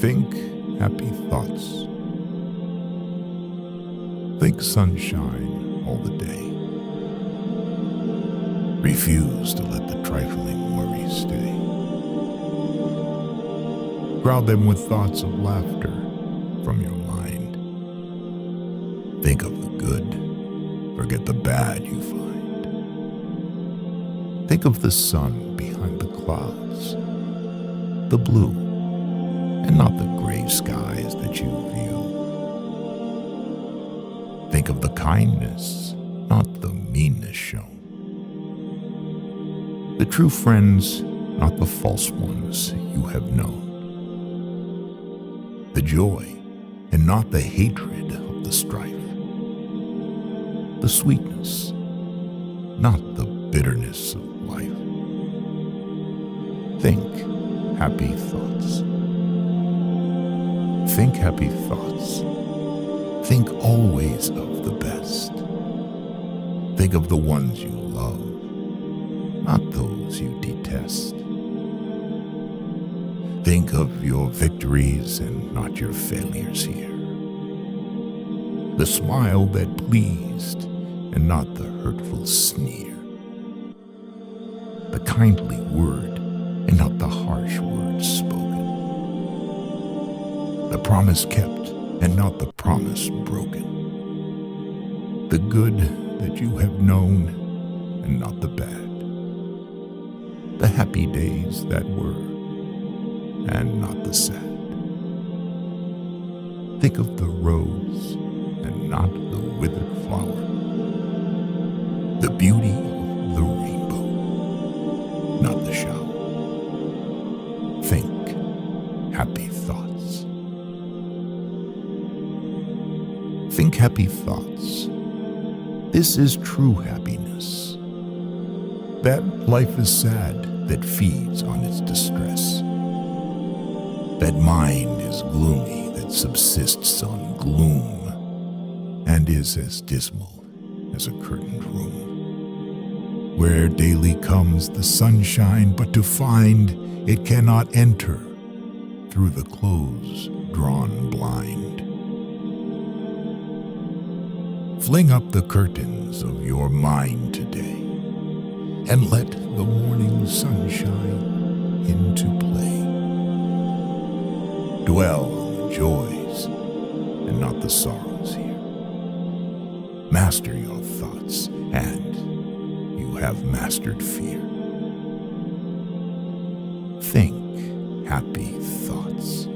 Think happy thoughts. Think sunshine all the day. Refuse to let the trifling worries stay. Crowd them with thoughts of laughter from your mind. Think of the good, forget the bad you find. Think of the sun behind the clouds, the blue, and not the gray skies that you view. Think of the kindness, not the meanness shown. The true friends, not the false ones you have known. The joy, and not the hatred of the strife. The sweetness, not the bitterness of life. Think happy thoughts. Think happy thoughts. Think always of the best. Think of the ones you love, not those you detest. Think of your victories and not your failures here. The smile that pleased and not the hurtful sneer. The kindly word and not the harsh words spoken. The promise kept and not the promise broken. The good that you have known and not the bad. The happy days that were and not the sad. Think of the rose and not the withered flower. The beauty of the rainbow, not the shower. Think happy thoughts. Think happy thoughts. This is true happiness. That life is sad that feeds on its distress. That mind is gloomy that subsists on gloom and is as dismal as a curtained room, where daily comes the sunshine, but to find it cannot enter through the close-drawn blind. Fling up the curtains of your mind today and let the morning sunshine into play. Dwell on the joys and not the sorrows here. Master your thoughts and you have mastered fear. Think happy thoughts.